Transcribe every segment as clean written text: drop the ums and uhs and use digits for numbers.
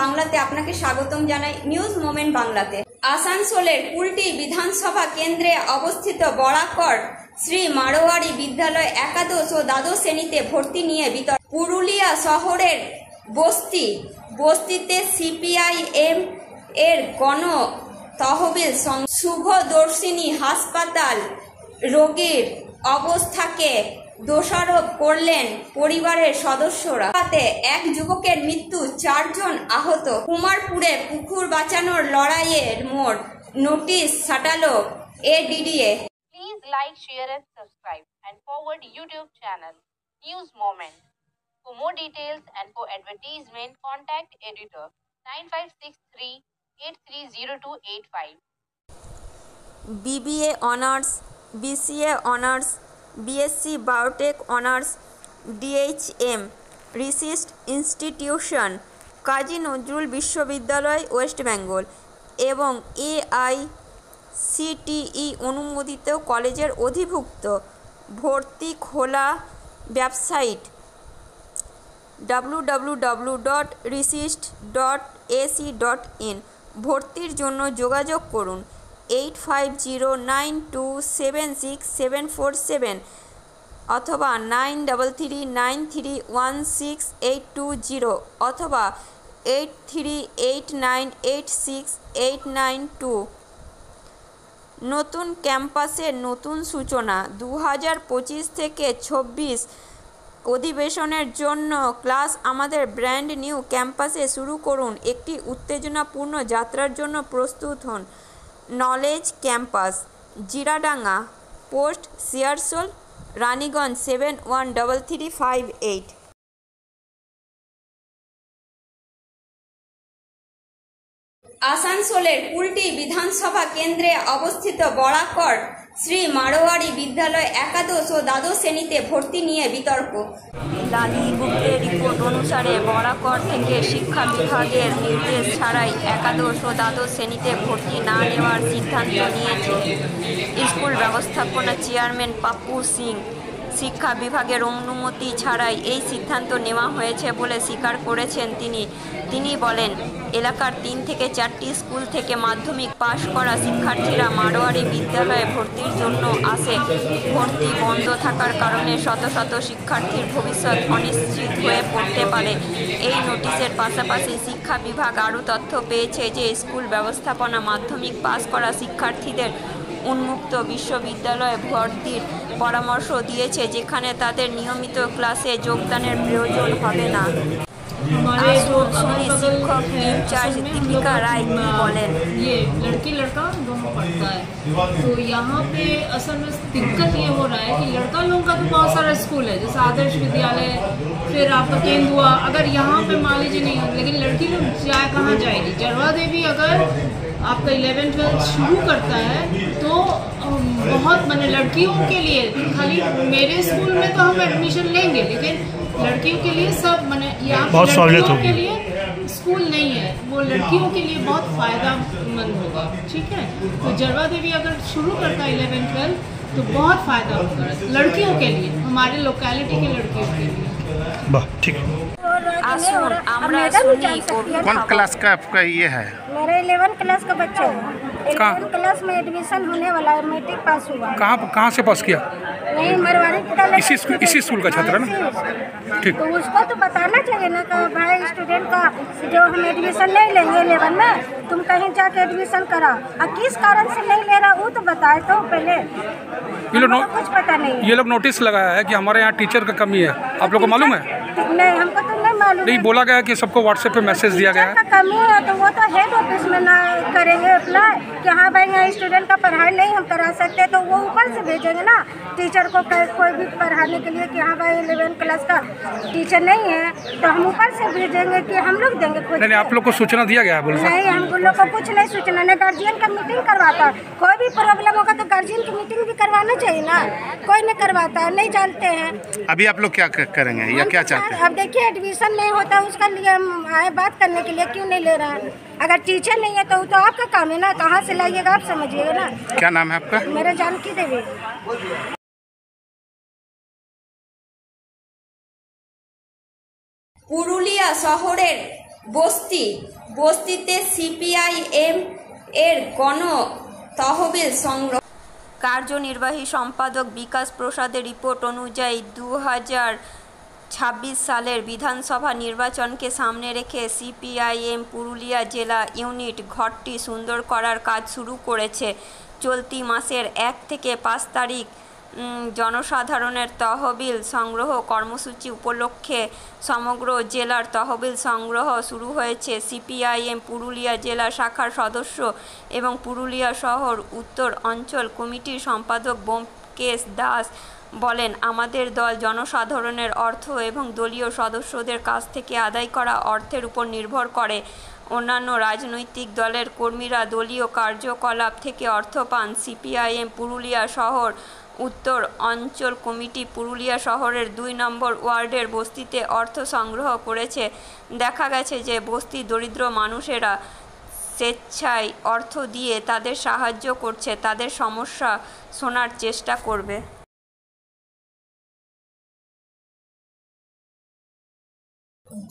বাংলাতে আপনাকে স্বাগতম জানাই। নিউজ মোমেন্ট বাংলাতে। আসানসোলের কুলটি বিধানসভা কেন্দ্রে অবস্থিত বরাকর শ্রী মারোয়ারি বিদ্যালয় একাদশ ও দ্বাদশ শ্রেণীতে ভর্তি নিয়ে বিতর্ক। পুরুলিয়া শহরের বস্তিতে সিপিআইএম এর গণ তহবিল শুভদর্শিনী হাসপাতাল রোগীর অবস্থাকে দোষারোপ করলেন পরিবারের সদস্যরা। তাতে এক যুবকের মৃত্যু, 4 জন আহত। কুমারপুরে পুকুর বাঁচানোর লড়াইয়ের মোড়, নোটিশ সাটালো ADDA. Please like, share and subscribe and forward YouTube channel News Moment. For more details and for advertisement, contact editor 9563 830285. BBA Honours, BCA Honours, BSc Biotech Honours, DHM Research Institution Kazi Nazrul বিশ্ববিদ্যালয় West Bengal এবং AICTE অনুমোদিত কলেজের অধিভুক্ত। ভর্তি খোলা। Website www.resist.ac.in। ভর্তির জন্য যোগাযোগ করুন 8509276747 অথবা 9339316820 অথবা 8389868992। নতুন ক্যাম্পাসের নতুন সূচনা। 2025 থেকে 26 অধিবেশনের জন্য ক্লাস আমাদের ব্র্যান্ড নিউ ক্যাম্পাসে শুরু করুন। একটি উত্তেজনাপূর্ণ যাত্রার জন্য প্রস্তুত হন। Knowledge campus, Jiradanga post, Searsole, Raniganj 713358। আসানসোলের কুলটি বিধানসভা কেন্দ্রে অবস্থিত বরাকর শ্রী মারোয়ারি বিদ্যালয় একাদশ ও দ্বাদশ শ্রেণীতে ভর্তি নিয়ে বিতর্ক। লালি গুপ্তের রিপোর্ট অনুসারে বরাকর থেকে শিক্ষা বিভাগের নির্দেশ ছাড়াই একাদশ ও দ্বাদশ শ্রেণীতে ভর্তি না নেওয়ার সিদ্ধান্ত নিয়েছে স্কুল ব্যবস্থাপনা চেয়ারম্যান পাপ্পু সিং। শিক্ষা বিভাগের অনুমতি ছাড়াই এই সিদ্ধান্ত নেওয়া হয়েছে বলে স্বীকার করেছেন তিনি বলেন, এলাকার 3 থেকে 4টি স্কুল থেকে মাধ্যমিক পাশ করা শিক্ষার্থীরা মারোয়ারি বিদ্যালয়ে ভর্তির জন্য আসে। ভর্তি বন্ধ থাকার কারণে শত শত শিক্ষার্থীর ভবিষ্যৎ অনিশ্চিত হয়ে পড়তে পারে। এই নোটিশের পাশাপাশি শিক্ষা বিভাগ আরও তথ্য পেয়েছে যে স্কুল ব্যবস্থাপনা মাধ্যমিক পাশ করা শিক্ষার্থীদের উন্মুক্ত বিশ্ববিদ্যালয়ে ভর্তির পরামর্শ দিয়েছে, যেখানে তাদের নিয়মিত ক্লাসে যোগদানের প্রয়োজন হবে না। শিক্ষক ইনচার্জ দীপিকা রায় কি বলেন? ये लड़की लड़का दोनों पढ़ता है, तो यहाँ पे असल में दिक्कत ये हो रहा है कि लड़का लोगों का तो बहुत सारा स्कूल है, जैसे आदर्श विद्यालय, फिर आपका केंदुआ। अगर यहाँ पे मान लीजिए नहीं, लेकिन लड़की लोग कहाँ जाएगी? जरवा देवी अगर आपका 11-12 शुरू करता है तो बहुत मैंने लड़कियों के लिए, खाली मेरे स्कूल में तो हम एडमिशन लेंगे, लेकिन लड़कियों के लिए सब मैंने यहाँ लड़कियों के लिए स्कूल नहीं है, वो लड़कियों के लिए बहुत फ़ायदामंद होगा। ठीक है, तो जरवा देवी अगर शुरू करता है 11-12 तो बहुत फ़ायदा होगा लड़कियों के लिए, हमारे लोकेलिटी की लड़कियों के लिए। ठीक। कौन क्लास का आपका ये है? मेरा 11 क्लास का बच्चा है। 11 क्लास में एडमिशन होने वाला है, मैट्रिक पास हुआ। कहाँ से पास किया? नहीं, मरवाड़ी इसी स्कूल का छात्र है ना? ठीक। तो उसको तो बताना चाहिए ना कि भाई स्टूडेंट का जो हम एडमिशन नहीं लेंगे 11 में, तुम कहीं जाके एडमिशन कराओ, और किस कारण से नहीं ले रहा वो तो बताए तो पहले। कुछ पता नहीं। ये लोग नोटिस लगाया है कि हमारे यहाँ टीचर का कमी है, आप लोग को मालूम है? नहीं, हमको तो नहीं मालूम। नहीं, बोला गया कि सबको व्हाट्सएप पे मैसेज दिया गया है। कमी है तो वो तो हेड ऑफिस में ना करेंगे अप्लाई कि हाँ भाई यहाँ स्टूडेंट का पढ़ाई नहीं हम करा सकते, तो वो ऊपर से भेजेंगे ना टीचर को, कोई भी पढ़ाने के लिए कि हाँ भाई 11 क्लास का टीचर नहीं है, तो हम ऊपर से भेजेंगे कि हम लोग देंगे कुछ? नहीं, आप लोग को सूचना दिया गया है? बोल नहीं, हम लोग को कुछ नहीं सूचना, नहीं गार्जियन का मीटिंग करवाता। कोई भी प्रॉब्लम होगा तो गार्जियन की मीटिंग भी करवाना चाहिए ना, कोई नहीं करवाता है, नहीं जानते हैं। अभी आप लोग क्या करेंगे या क्या चाहते हैं? अब देखिए एडमिशन नहीं होता, उसका लिए हम आए बात करने के लिए, क्यों नहीं ले रहा है? अगर टीचर नहीं है तो वो तो आपका काम है ना, कहाँ से लाइएगा आप समझिएगा ना। क्या नाम है आपका? मेरा जानकी देवी। পুরুলিয়া শহরের বস্তিতে সিপিআইএম এর গণ তহবিল সংগ্রহ। কার্যনির্বাহী সম্পাদক বিকাশ প্রসাদের রিপোর্ট অনুযায়ী 2026 সালের বিধানসভা নির্বাচনকে সামনে রেখে সিপিআইএম পুরুলিয়া জেলা ইউনিট ঘরটি সুন্দর করার কাজ শুরু করেছে। চলতি মাসের 1 থেকে 5 তারিখ জনসাধারণের তহবিল সংগ্রহ কর্মসূচি উপলক্ষে সমগ্র জেলার তহবিল সংগ্রহ শুরু হয়েছে। সিপিআইএম পুরুলিয়া জেলা শাখার সদস্য এবং পুরুলিয়া শহর উত্তর অঞ্চল কমিটির সম্পাদক ব্যোমকেশ দাস বলেন, আমাদের দল জনসাধারণের অর্থ এবং দলীয় সদস্যদের কাছ থেকে আদায় করা অর্থের উপর নির্ভর করে। অন্যান্য রাজনৈতিক দলের কর্মীরা দলীয় কার্যকলাপ থেকে অর্থ পান। সিপিআইএম পুরুলিয়া শহর উত্তর অঞ্চল কমিটি পুরুলিয়া শহরের 2 নম্বর ওয়ার্ডের বস্তিতে অর্থ সংগ্রহ করেছে। দেখা গেছে যে বস্তির দরিদ্র মানুষেরা স্বেচ্ছায় অর্থ দিয়ে তাদের সাহায্য করছে, তাদের সমস্যা শোনার চেষ্টা করবে।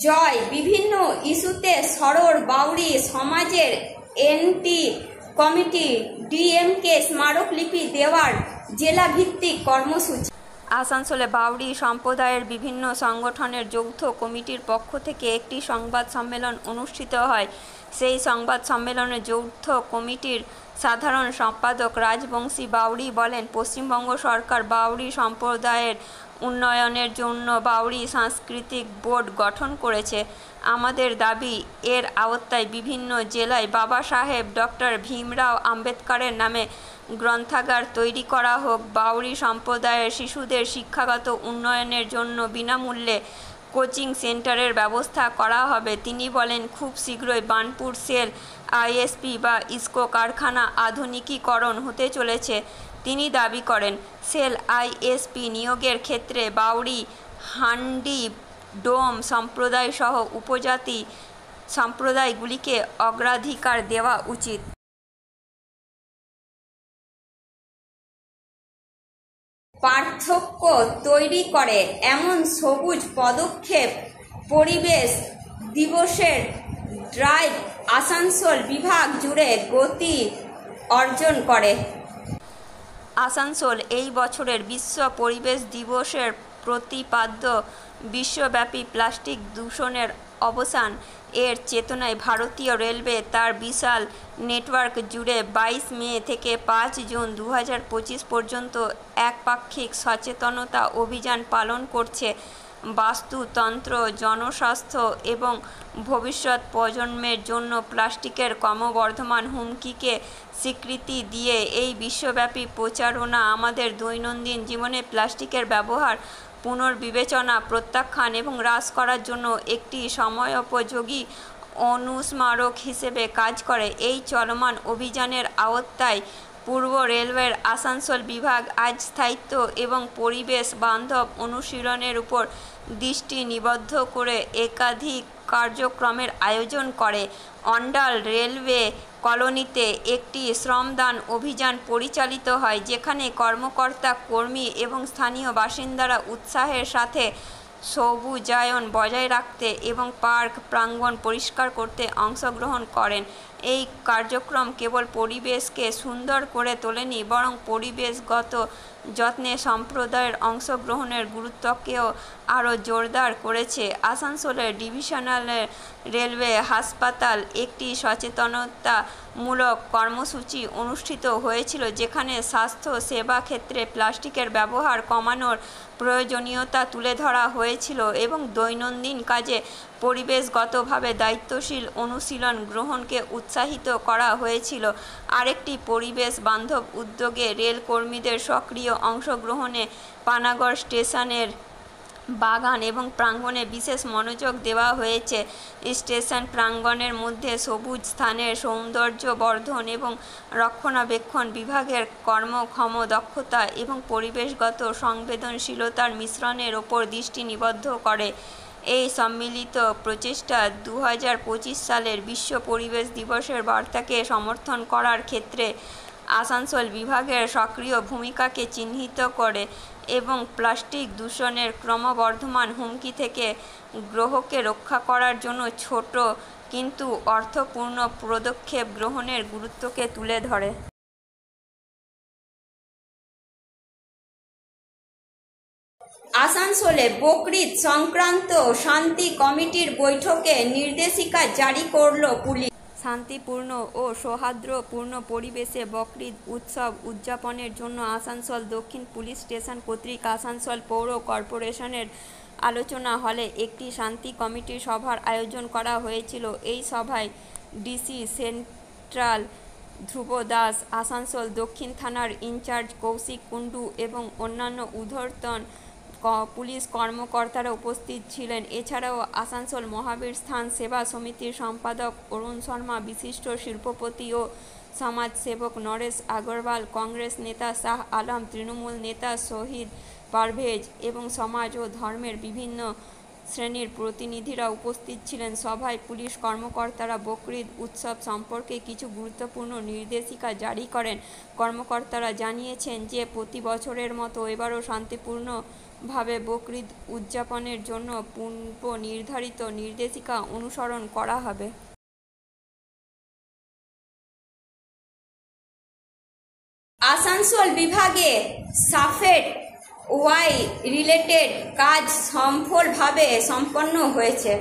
জয় বিভিন্ন ইস্যুতে সরব বাউরি সমাজের এনটি কমিটি ডিএমকে স্মারকলিপি দেওয়ার জেলাভিত্তিক কর্মসূচি। আসানসোলে বাউরি সম্প্রদায়ের বিভিন্ন সংগঠনের যৌথ কমিটির পক্ষ থেকে একটি সংবাদ সম্মেলন অনুষ্ঠিত হয়। সেই সংবাদ সম্মেলনে যৌথ কমিটির সাধারণ সম্পাদক রাজবংশী বাউরি বলেন, পশ্চিমবঙ্গ সরকার বাউরি সম্প্রদায়ের উন্নয়নের জন্য বাউরি সাংস্কৃতিক বোর্ড গঠন করেছে। আমাদের দাবি এর আওতায় বিভিন্ন জেলায় বাবা সাহেব ডক্টর ভীমরাও আম্বেদকরের নামে গ্রন্থাগার তৈরি করা হোক। বাউরি সম্প্রদায়ের শিশুদের শিক্ষাগত উন্নয়নের জন্য বিনামূল্যে কোচিং সেন্টারের ব্যবস্থা করা হবে। তিনি বলেন, খুব শীঘ্রই বার্নপুর সেল আইএসপি বা ইস্কো কারখানা আধুনিকীকরণ হতে চলেছে। তিনি দাবি করেন, সেল আইএসপি নিয়োগের ক্ষেত্রে বাউরি, হান্ডি, ডোম সম্প্রদায় সহ উপজাতি সম্প্রদায়গুলিকে অগ্রাধিকার দেওয়া উচিত। পার্থক্য তৈরি করে এমন সবুজ পদক্ষেপ পরিবেশ দিবসের ড্রাইভ আসানসোল বিভাগ জুড়ে গতি অর্জন করে। আসানসোল এই বছরের বিশ্ব পরিবেশ দিবসের প্রতিপাদ্য বিশ্বব্যাপী প্লাস্টিক দূষণের অবসান এর চেতনায় ভারতীয় রেলওয়ে তার বিশাল নেটওয়ার্ক জুড়ে 22 মে থেকে 5 জুন 2025 পর্যন্ত একপাক্ষিক সচেতনতা অভিযান পালন করছে। বাস্তুতন্ত্র, জনস্বাস্থ্য এবং ভবিষ্যৎ প্রজন্মের জন্য প্লাস্টিকের ক্রমবর্ধমান হুমকিকে স্বীকৃতি দিয়ে এই বিশ্বব্যাপী প্রচারণা আমাদের দৈনন্দিন জীবনে প্লাস্টিকের ব্যবহার পুনর্বিবেচনা, প্রত্যাখ্যান এবং হ্রাস করার জন্য একটি সময়োপযোগী অনুস্মারক হিসেবে কাজ করে। এই চলমান অভিযানের আওতায় পূর্ব রেলওয়ের আসানসোল বিভাগ আজ স্থায়িত্ব এবং পরিবেশ বান্ধব অনুশীলনের উপর দৃষ্টি নিবদ্ধ করে একাধিক কার্যক্রমের আয়োজন করে। অন্ডাল রেলওয়ে কলোনিতে একটি শ্রমদান অভিযান পরিচালিত হয়, যেখানে কর্মকর্তা, কর্মী এবং স্থানীয় বাসিন্দারা উৎসাহের সাথে সবুজায়ন বজায় রাখতে এবং পার্ক প্রাঙ্গণ পরিষ্কার করতে অংশগ্রহণ করেন। এই কার্যক্রম কেবল পরিবেশকে সুন্দর করে তোলেনি, বরং পরিবেশগত যত্নে সম্প্রদায়ের অংশগ্রহণের গুরুত্বকেও আরও জোরদার করেছে। আসানসোলের ডিভিশনাল রেলওয়ে হাসপাতাল একটি সচেতনতামূলক কর্মসূচি অনুষ্ঠিত হয়েছিল, যেখানে স্বাস্থ্য সেবা ক্ষেত্রে প্লাস্টিকের ব্যবহার কমানোর প্রয়োজনীয়তা তুলে ধরা হয়েছিল এবং দৈনন্দিন কাজে পরিবেশগতভাবে দায়িত্বশীল অনুশীলন গ্রহণকে উৎসাহিত করা হয়েছিল। আরেকটি পরিবেশ বান্ধব উদ্যোগে রেল কর্মীদের সক্রিয় অংশগ্রহণে পানাগড় স্টেশনের বাগান এবং প্রাঙ্গণে বিশেষ মনোযোগ দেওয়া হয়েছে। স্টেশন প্রাঙ্গণের মধ্যে সবুজ স্থানের সৌন্দর্য বর্ধন এবং রক্ষণাবেক্ষণ বিভাগের কর্মক্ষম দক্ষতা এবং পরিবেশগত সংবেদনশীলতার মিশ্রণের ওপর দৃষ্টি নিবদ্ধ করে। এই সম্মিলিত প্রচেষ্টা 2025 সালের বিশ্ব পরিবেশ দিবসের বার্তাকে সমর্থন করার ক্ষেত্রে আসানসোল বিভাগের সক্রিয় ভূমিকাকে চিহ্নিত করে এবং প্লাস্টিক দূষণের ক্রমবর্ধমান হুমকি থেকে গ্রহকে রক্ষা করার জন্য ছোট কিন্তু অর্থপূর্ণ পদক্ষেপ গ্রহণের গুরুত্বকে তুলে ধরে। আসানসোলে বকরিদ সংক্রান্ত শান্তি কমিটির বৈঠকে নির্দেশিকা জারি করল পুলিশ। শান্তিপূর্ণ ও সৌহার্দ্যপূর্ণ পরিবেশে বকরিদ উৎসব উদযাপনের জন্য আসানসোল দক্ষিণ পুলিশ স্টেশন কর্তৃক আসানসোল পৌর কর্পোরেশনের আলোচনা হলে একটি শান্তি কমিটির সভার আয়োজন করা হয়েছিল। এই সভায় ডিসি সেন্ট্রাল ধ্রুব দাস, আসানসোল দক্ষিণ থানার ইনচার্জ কৌশিক কুণ্ডু এবং অন্যান্য ঊর্ধ্বতন পুলিশ কর্মকর্তারা উপস্থিত ছিলেন। এছাড়াও আসানসোল মহাবীর স্থান সেবা সমিতির সম্পাদক অরুণ শর্মা, বিশিষ্ট শিল্পপতি ও সমাজসেবক নরেশ আগরওয়াল, কংগ্রেস নেতা শাহ আলম, তৃণমূল নেতা শহীদ পারভেজ এবং সমাজ ও ধর্মের বিভিন্ন শ্রেণীর প্রতিনিধিরা উপস্থিত ছিলেন। সভায় পুলিশ কর্মকর্তারা বকরিদ উৎসব সম্পর্কে কিছু গুরুত্বপূর্ণ নির্দেশিকা জারি করেন। কর্মকর্তারা জানিয়েছেন যে প্রতি বছরের মতো এবারও শান্তিপূর্ণভাবে বকরিদ উদযাপনের জন্য পূর্ব নির্ধারিত নির্দেশিকা অনুসরণ করা হবে। আসানসোল বিভাগে সাফেট ওয়াই রিলেটেড কাজ সফলভাবে সম্পন্ন হয়েছে।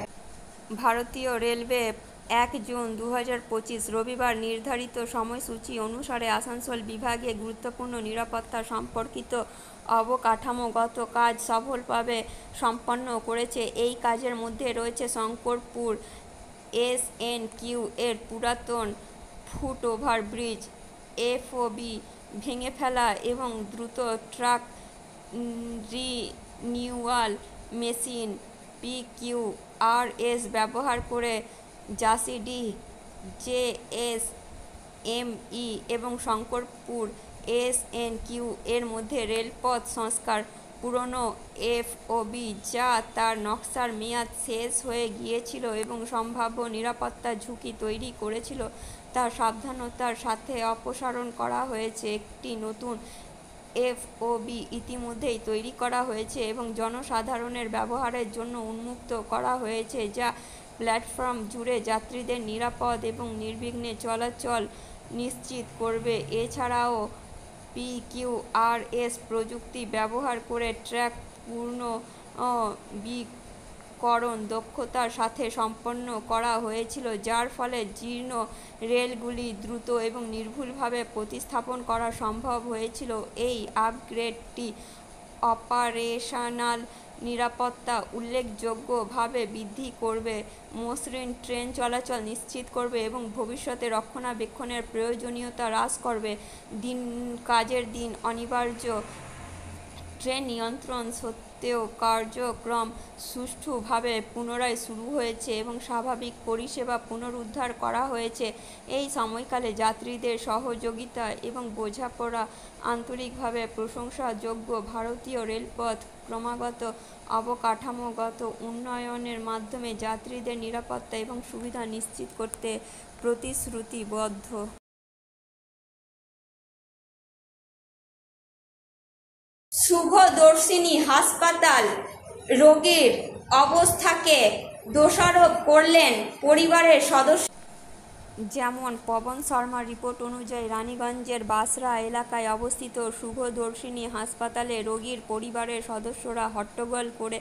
ভারতীয় রেলওয়ে 1 জুন 2025 রবিবার নির্ধারিত সময়সূচি অনুসারে আসানসোল বিভাগে গুরুত্বপূর্ণ নিরাপত্তা সম্পর্কিত অবকাঠামোগত কাজ সফলভাবে সম্পন্ন করেছে। এই কাজের মধ্যে রয়েছে শঙ্করপুর SNQ এর পুরাতন ফুট ওভারব্রিজ FOB ভেঙে ফেলা এবং দ্রুত ট্রাক রিনিউয়াল মেশিন PQRS ব্যবহার করে জাসিডি JSME এবং শঙ্করপুর SNQ এর মধ্যে রেলপথ সংস্কার। পুরনো FOB যা তার নকশার মেয়াদ শেষ হয়ে গিয়েছিল এবং সম্ভাব্য নিরাপত্তা ঝুঁকি তৈরি করেছিল, তা সাবধানতার সাথে অপসারণ করা হয়েছে। একটি নতুন FOB ইতিমধ্যেই তৈরি করা হয়েছে এবং জনসাধারণের ব্যবহারের জন্য উন্মুক্ত করা হয়েছে, যা প্ল্যাটফর্ম জুড়ে যাত্রীদের নিরাপদ এবং নির্বিঘ্নে চলাচল নিশ্চিত করবে। এছাড়াও PQRS প্রযুক্তি ব্যবহার করে ট্র্যাক পুনর্নবীকরণ দক্ষতার সাথে সম্পন্ন করা হয়েছিল, যার ফলে জীর্ণ রেলগুলি দ্রুত এবং নির্ভুলভাবে প্রতিস্থাপন করা সম্ভব হয়েছিল। এই আপগ্রেডটি অপারেশনাল নিরাপত্তা উল্লেখযোগ্যভাবে বৃদ্ধি করবে, মসৃণ ট্রেন চলাচল নিশ্চিত করবে এবং ভবিষ্যতে রক্ষণাবেক্ষণের প্রয়োজনীয়তা হ্রাস করবে। কাজের দিন অনিবার্য ট্রেন নিয়ন্ত্রণ সত্ত্বেও কার্যক্রম সুষ্ঠুভাবে পুনরায় শুরু হয়েছে এবং স্বাভাবিক পরিষেবা পুনরুদ্ধার করা হয়েছে। এই সময়কালে যাত্রীদের সহযোগিতা এবং বোঝাপড়া আন্তরিকভাবে প্রশংসাযোগ্য। ভারতীয় রেলপথ ক্রমাগত অবকাঠামোগত উন্নয়নের মাধ্যমে যাত্রীদের নিরাপত্তা এবং সুবিধা নিশ্চিত করতে প্রতিশ্রুতিবদ্ধ। শুভদর্শিনী হাসপাতাল রোগীর অবস্থাকে দোষারোপ করলেন পরিবারের সদস্য। যেমন পবন শর্মার রিপোর্ট অনুযায়ী রানীগঞ্জের বাসরা এলাকায় অবস্থিত শুভদর্শিনী হাসপাতালে রোগীর পরিবারের সদস্যরা হট্টগোল করে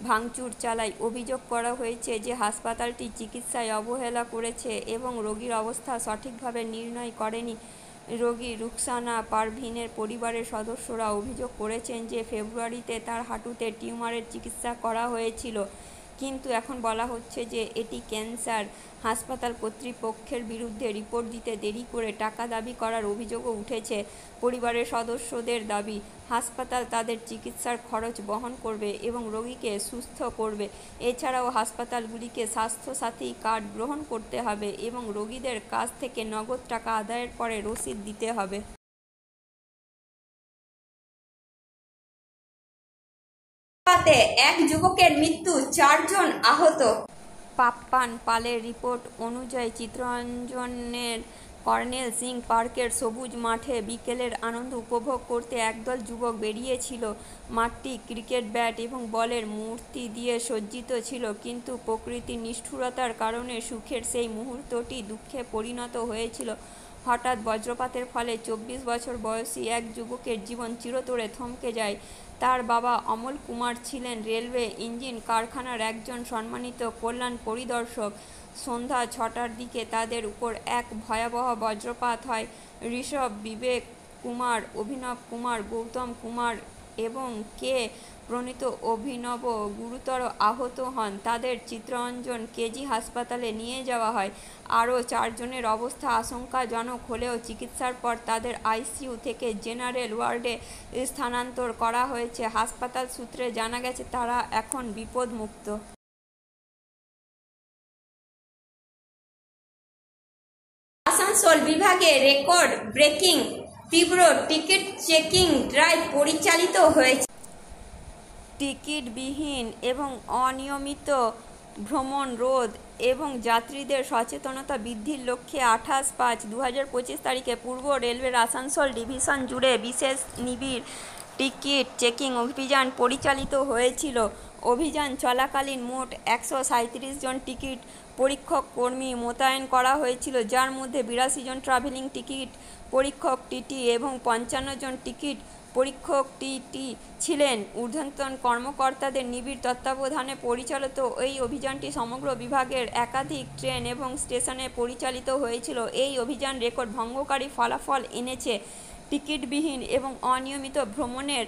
ভাঙচুর চালায়। অভিযোগ করা হয়েছে যে হাসপাতালটি চিকিৎসায় অবহেলা করেছে এবং রোগীর অবস্থা সঠিকভাবে নির্ণয় করেনি। রোগী রুকসানা পারভিনের পরিবারের সদস্যরা অভিযোগ করেছেন যে ফেব্রুয়ারিতে তার হাঁটুতে টিউমারের চিকিৎসা করা হয়েছিল, কিন্তু এখন বলা হচ্ছে যে এটি ক্যান্সার। হাসপাতাল কর্তৃপক্ষের বিরুদ্ধে রিপোর্ট দিতে দেরি করে টাকা দাবি করার অভিযোগও উঠেছে। পরিবারের সদস্যদের দাবি, হাসপাতাল তাদের চিকিৎসার খরচ বহন করবে এবং রোগীকে সুস্থ করবে। এছাড়াও হাসপাতালগুলিকে স্বাস্থ্যসাথী কার্ড গ্রহণ করতে হবে এবং রোগীদের কাছ থেকে নগদ টাকা আদায়ের পরে রসিদ দিতে হবে। এক যুবকের মৃত্যু, 4 জন আহত। পাপ্পান পালের রিপোর্ট অনুযায়ী চিত্তরঞ্জনের কর্নেল সিং পার্কের সবুজ মাঠে বিকেলের আনন্দ উপভোগ করতে একদল যুবক বেরিয়েছিল। মাঠটি ক্রিকেট ব্যাট এবং বলের মূর্তি দিয়ে সজ্জিত ছিল, কিন্তু প্রকৃতির নিষ্ঠুরতার কারণে সুখের সেই মুহূর্তটি দুঃখে পরিণত হয়েছিল। হঠাৎ বজ্রপাতের ফলে 24 বছর বয়সী এক যুবকের জীবন চিরতরে থমকে যায়। তার বাবা অমল কুমার ছিলেন রেলওয়ে ইঞ্জিন কারখানার একজন সম্মানিত কল্যাণ পরিদর্শক। সন্ধ্যা 6টার দিকে তাদের উপর এক ভয়াবহ বজ্রপাত হয়। ঋষভ, বিবেক কুমার, অভিনব কুমার, গৌতম কুমার এবং কে প্রণীত অভিনব গুরুতর আহত হন। তাদের চিত্তরঞ্জন কেজি হাসপাতালে নিয়ে যাওয়া হয়। আরও 4 জনের অবস্থা আশঙ্কাজনক হলেও চিকিৎসার পর তাদের আইসিইউ থেকে জেনারেল ওয়ার্ডে স্থানান্তর করা হয়েছে। হাসপাতাল সূত্রে জানা গেছে তারা এখন বিপদমুক্ত। আসানসোল বিভাগে রেকর্ড ব্রেকিং তীব্র টিকিট চেকিং ড্রাইভ পরিচালিত হয়েছে। টিকিটবিহীন এবং অনিয়মিত ভ্রমণ রোধ এবং যাত্রীদের সচেতনতা বৃদ্ধির লক্ষ্যে 28/5/2025 তারিখে পূর্ব রেলওয়ের আসানসোল ডিভিশন জুড়ে বিশেষ নিবিড় টিকিট চেকিং অভিযান পরিচালিত হয়েছিল। অভিযান চলাকালীন মোট 137 জন টিকিট পরীক্ষক কর্মী মোতায়েন করা হয়েছিল, যার মধ্যে 82 জন ট্রাভেলিং টিকিট পরীক্ষক টিটি এবং 55 জন টিকিট পরীক্ষক টিটি ছিলেন। ঊর্ধ্বতন কর্মকর্তাদের নিবিড় তত্ত্বাবধানে পরিচালিত এই অভিযানটি সমগ্র বিভাগের একাধিক ট্রেন এবং স্টেশনে পরিচালিত হয়েছিল। এই অভিযান রেকর্ড ভঙ্গকারী ফলাফল এনেছে। টিকিটবিহীন এবং অনিয়মিত ভ্রমণের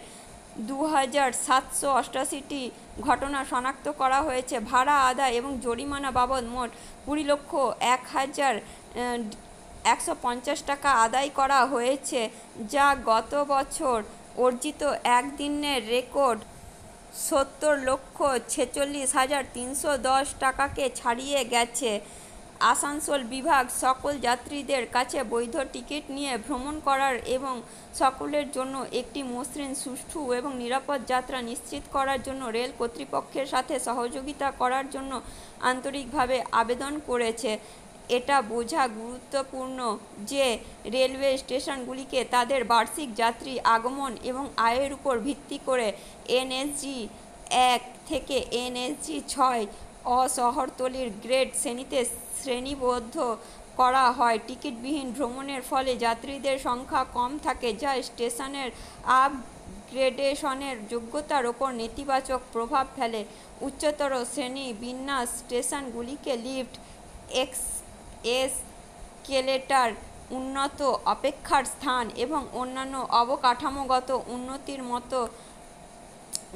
2788টি ঘটনা শনাক্ত করা হয়েছে। ভাড়া আদায় এবং জরিমানা বাবদ মোট 20,01,150 টাকা আদায় করা হয়েছে, যা গত বছর অর্জিত একদিনের রেকর্ড 70,46,310 টাকাকে ছাড়িয়ে গেছে। আসানসোল বিভাগ সকল যাত্রীদের কাছে বৈধ টিকিট নিয়ে ভ্রমণ করার এবং সকলের জন্য একটি মসৃণ, সুষ্ঠু এবং নিরাপদ যাত্রা নিশ্চিত করার জন্য রেল কর্তৃপক্ষের সাথে সহযোগিতা করার জন্য আন্তরিকভাবে আবেদন করেছে। এটা বোঝা গুরুত্বপূর্ণ যে রেলওয়ে স্টেশনগুলিকে তাদের বার্ষিক যাত্রী আগমন এবং আয়ের উপর ভিত্তি করে এনএসজি 1 থেকে এনএসজি 6 অশহরতলির গ্রেড শ্রেণীতে শ্রেণীবদ্ধ করা হয়। টিকিটবিহীন ভ্রমণের ফলে যাত্রীদের সংখ্যা কম থাকে, যা স্টেশনের আপগ্রেডেশনের যোগ্যতার ওপর নেতিবাচক প্রভাব ফেলে। উচ্চতর শ্রেণী বিন্যাস স্টেশনগুলিকে লিফট, এসকেলেটর, উন্নত অপেক্ষার স্থান এবং অন্যান্য অবকাঠামোগত উন্নতির মতো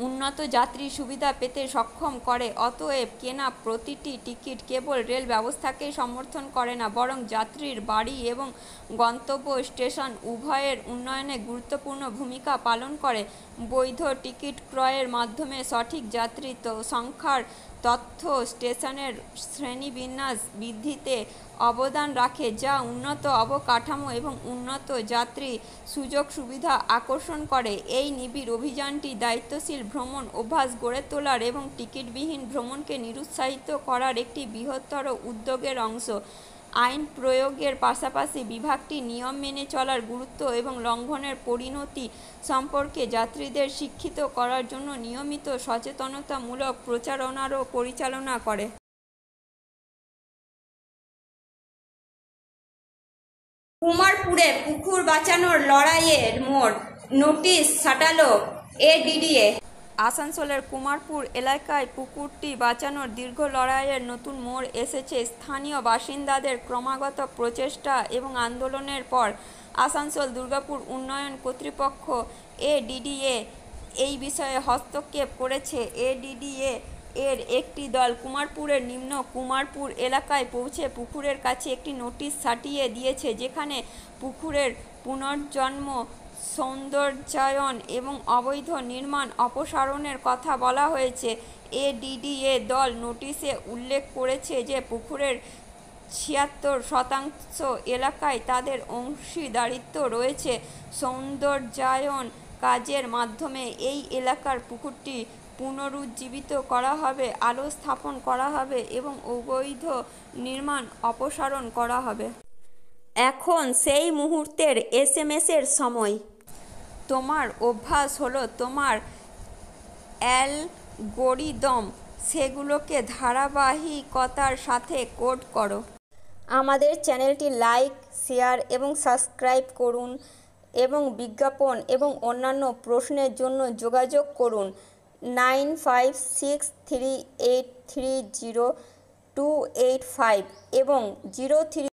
উন্নত যাত্রী সুবিধা পেতে সক্ষম করে। অতএব কেনা প্রতিটি টিকিট কেবল রেল ব্যবস্থাকেই সমর্থন করে না, বরং যাত্রীর বাড়ি এবং গন্তব্য স্টেশন উভয়ের উন্নয়নে গুরুত্বপূর্ণ ভূমিকা পালন করে। বৈধ টিকিট ক্রয়ের মাধ্যমে সঠিক যাত্রী সংখ্যার তথ্য স্টেশনের শ্রেণীবিন্যাস বৃদ্ধিতে অবদান রাখে, যা উন্নত অবকাঠামো এবং উন্নত যাত্রী সুযোগ সুবিধা আকর্ষণ করে। এই নিবিড় অভিযানটি দায়িত্বশীল ভ্রমণ অভ্যাস গড়ে তোলার এবং টিকিটবিহীন ভ্রমণকে নিরুৎসাহিত করার একটি বৃহত্তর উদ্যোগের অংশ। আইন প্রয়োগের পাশাপাশি বিভাগটি নিয়ম মেনে চলার গুরুত্ব এবং লঙ্ঘনের পরিণতি সম্পর্কে যাত্রীদের শিক্ষিত করার জন্য নিয়মিত সচেতনতামূলক প্রচারণারও পরিচালনা করে। কুমারপুরে পুকুর বাঁচানোর লড়াইয়ের মোড়, নোটিশ সাটালো এডিডিএ। আসানসোলের কুমারপুর এলাকায় পুকুরটি বাঁচানোর দীর্ঘ লড়াইয়ের নতুন মোড় এসেছে। স্থানীয় বাসিন্দাদের ক্রমাগত প্রচেষ্টা এবং আন্দোলনের পর আসানসোল দুর্গাপুর উন্নয়ন কর্তৃপক্ষ এডিডিএ এই বিষয়ে হস্তক্ষেপ করেছে। এডিডিএ এর একটি দল কুমারপুরের নিম্ন কুমারপুর এলাকায় পৌঁছে পুকুরের কাছে একটি নোটিশ সাটিয়ে দিয়েছে, যেখানে পুকুরের পুনর্জন্ম, সৌন্দর্যায়ন এবং অবৈধ নির্মাণ অপসারণের কথা বলা হয়েছে। এডিডিএ দল নোটিশে উল্লেখ করেছে যে পুকুরের 76% এলাকায় তাদের অংশীদারিত্ব রয়েছে। সৌন্দর্যায়ন কাজের মাধ্যমে এই এলাকার পুকুরটি পুনরুজ্জীবিত করা হবে, আলো স্থাপন করা হবে এবং অবৈধ নির্মাণ অপসারণ করা হবে। এখন সেই মুহূর্তের এসএমএসের সময়। তোমার অভ্যাস হলো তোমার অ্যালগোরিদম সেগুলোকে ধারাবাহিকতার সাথে কোড করো। আমাদের চ্যানেলটি লাইক, শেয়ার এবং সাবস্ক্রাইব করুন এবং বিজ্ঞাপন এবং অন্যান্য প্রশ্নের জন্য যোগাযোগ করুন 9563830285 এবং 03